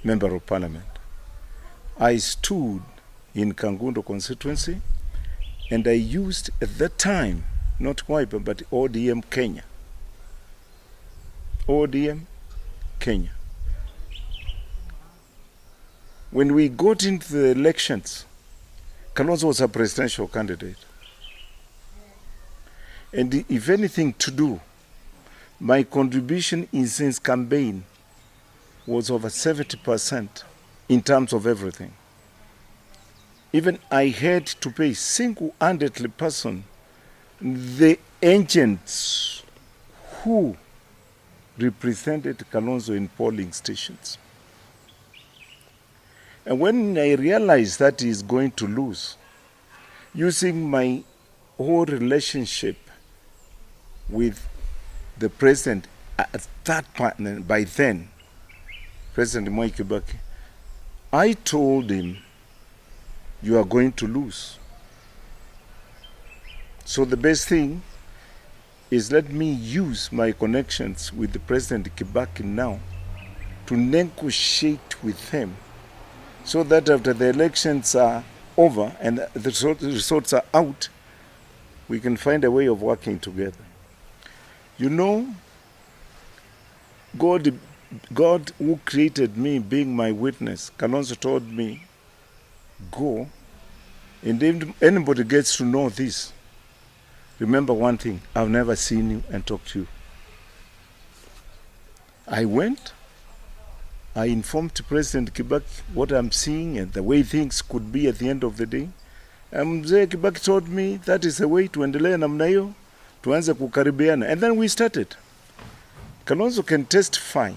member of parliament. I stood in Kangundo constituency, and I used at that time, not Wiper, but ODM Kenya. ODM Kenya. When we got into the elections, Kalonzo was a presidential candidate. And if anything to do, my contribution in since campaign was over 70% in terms of everything. Even I had to pay single-handedly person the agents who represented Kalonzo in polling stations. And when I realized that he is going to lose, using my whole relationship with the president, that partner by then, President Mwai Kibaki, I told him, you are going to lose. So the best thing is let me use my connections with the President Kibaki now to negotiate with him so that after the elections are over and the results are out, we can find a way of working together. You know, God who created me being my witness, Kalonzo told me, go, and if anybody gets to know this, remember one thing, I've never seen you and talked to you. I went, I informed President Kibaki what I'm seeing and the way things could be at the end of the day. And Mzee Kibaki told me that is the way tuendelea namna hiyo, tuanze kukaribiana. And then we started. Kalonzo can testify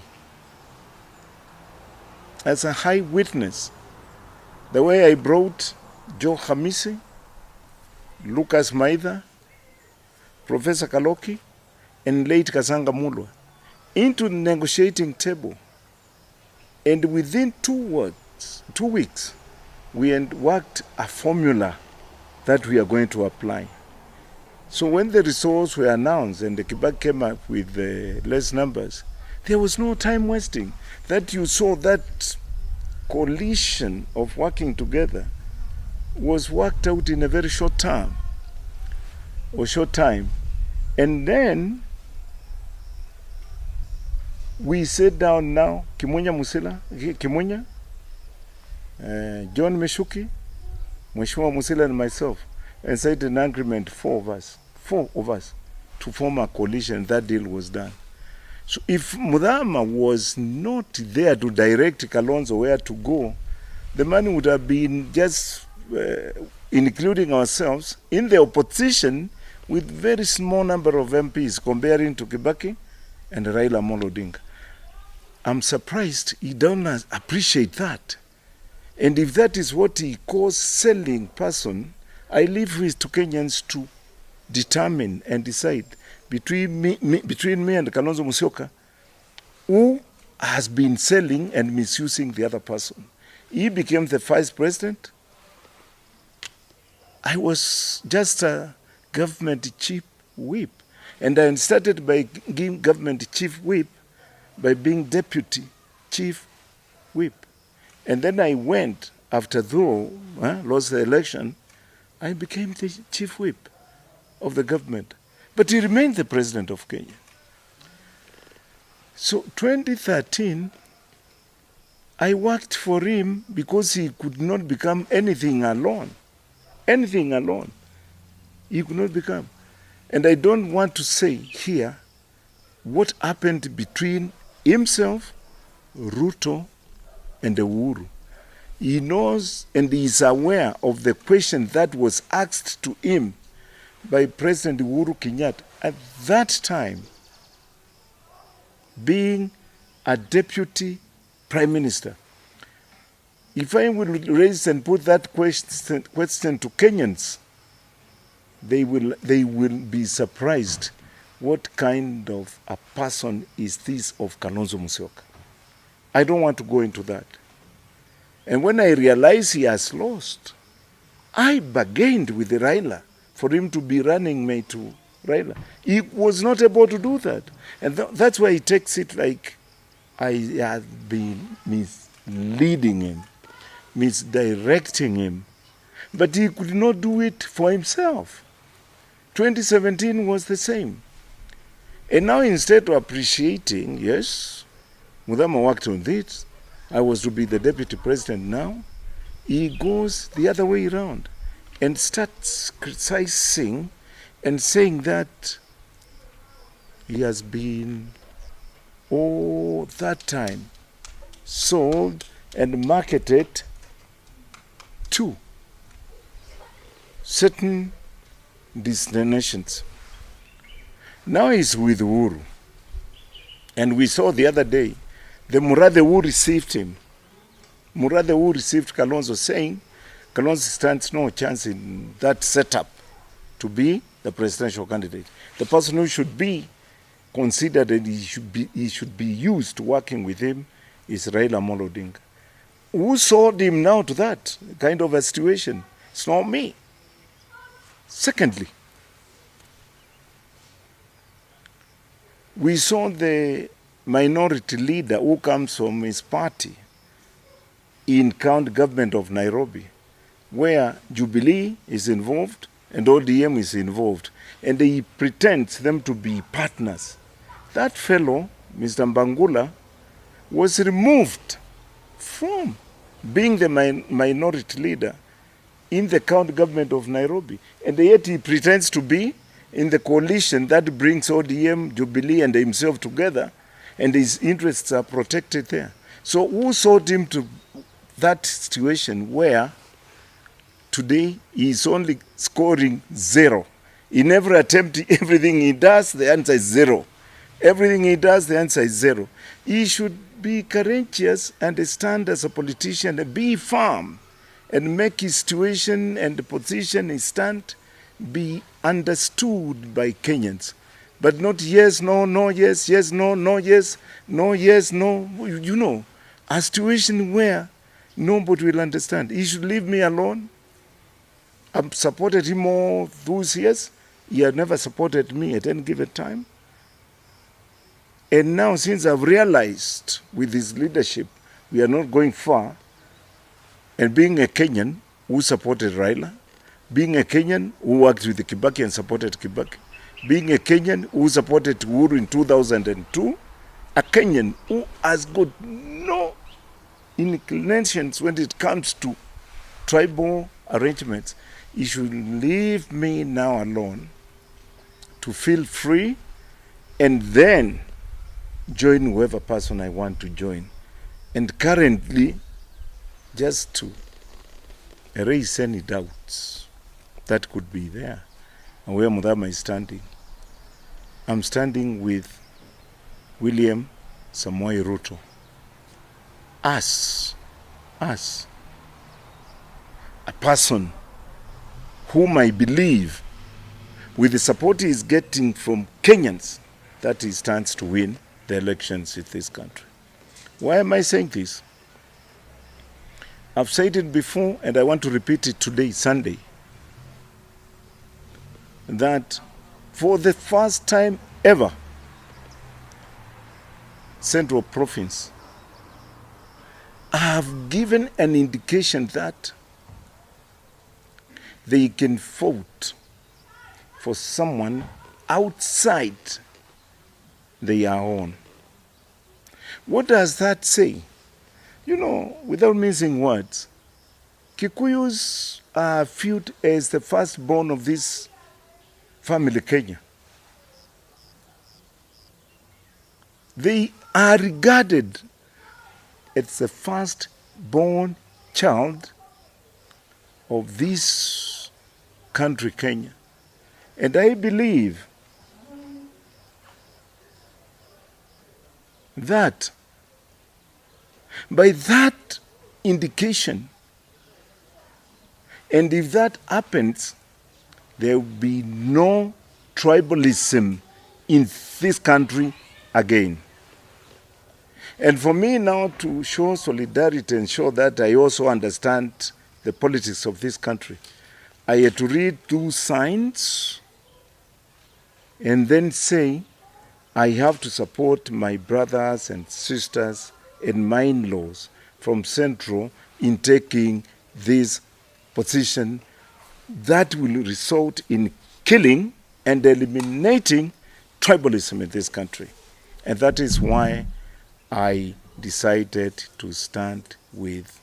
as a high witness. The way I brought Joe Hamisi, Lucas Maitha, Professor Kaloki, and late Kasanga Mulwa into the negotiating table. And within 2 weeks, we had worked a formula that we are going to apply. So when the results were announced and the Kibaki came up with less numbers, there was no time wasting. That you saw that coalition of working together was worked out in a very short time. And then we sat down now, Kimunya John Meshuki, Mheshimiwa Musila and myself, and signed an agreement, four of us, to form a coalition. That deal was done. So if Muthama was not there to direct Kalonzo where to go, the man would have been just including ourselves in the opposition with very small number of MPs comparing to Kibaki and Raila Amolo Odinga. I'm surprised he don't appreciate that. And if that is what he calls selling person, I leave it to Kenyans to determine and decide between me and Kalonzo Musyoka, who has been selling and misusing the other person. He became the vice president. I was just a government chief whip. And I started by being government chief whip by being deputy chief whip. And then I went, after though lost the election, I became the chief whip of the government. But he remained the president of Kenya. So 2013, I worked for him because he could not become anything alone. Anything alone. He could not become. And I don't want to say here what happened between himself, Ruto, and Uhuru. He knows and he is aware of the question that was asked to him by President Uhuru Kenyatta at that time, being a deputy prime minister. If I will raise and put that question to Kenyans, they will be surprised what kind of a person is this of Kalonzo Musyoka. I don't want to go into that. And when I realized he has lost, I bargained with Raila for him to be running mate to Raila. He was not able to do that. And that's why he takes it like I have been leading him, misdirecting him. But he could not do it for himself. 2017 was the same. And now instead of appreciating, yes, Muthama worked on this, I was to be the deputy president now, he goes the other way around and starts criticizing and saying that he has been all that time sold and marketed to certain destinations. Now he's with Uhuru. And we saw the other day, the Murathe who received him, Murathe who received Kalonzo, saying Kalonzo stands no chance in that setup to be the presidential candidate. The person who should be considered and he should be used working with him is Raila Amolo Odinga. Who sold him now to that kind of a situation? It's not me. Secondly, we saw the minority leader who comes from his party in county government of Nairobi, where Jubilee is involved and ODM is involved, and he pretends them to be partners. That fellow, Mr. Mbangula, was removed from being the minority leader in the county government of Nairobi, and yet he pretends to be in the coalition that brings ODM, Jubilee, and himself together, and his interests are protected there. So who sold him to that situation where today he is only scoring 0? In every attempt, everything he does, the answer is 0. Everything he does, the answer is 0. He should be courageous and stand as a politician and be firm and make his situation and the position he stand be understood by Kenyans. But not yes, no, no, yes, yes, no, no, yes, no, yes, no. You know, a situation where nobody will understand. He should leave me alone. I've supported him all those years. He had never supported me at any given time. And now, since I've realized with his leadership, we are not going far, and being a Kenyan who supported Raila, being a Kenyan who worked with the Kibaki and supported Kibaki, being a Kenyan who supported Uhuru in 2002, a Kenyan who has got no inclinations when it comes to tribal arrangements, he should leave me now alone to feel free and then join whoever person I want to join. And currently, just to erase any doubts that could be there and where Muthama is standing, I'm standing with William Samoei Ruto. Us, a person whom I believe, with the support he is getting from Kenyans, that he stands to win the elections in this country. Why am I saying this? I've said it before and I want to repeat it today, Sunday, that for the first time ever, Central Province have given an indication that they can vote for someone outside their own. What does that say? You know, without mincing words, Kikuyus are viewed as the firstborn of this family, Kenya. They are regarded as the firstborn child of this country, Kenya. And I believe that by that indication, and if that happens, there will be no tribalism in this country again. And for me now to show solidarity and show that I also understand the politics of this country, I had to read 2 signs and then say, I have to support my brothers and sisters and my in-laws from Central in taking this position that will result in killing and eliminating tribalism in this country. And that is why I decided to stand with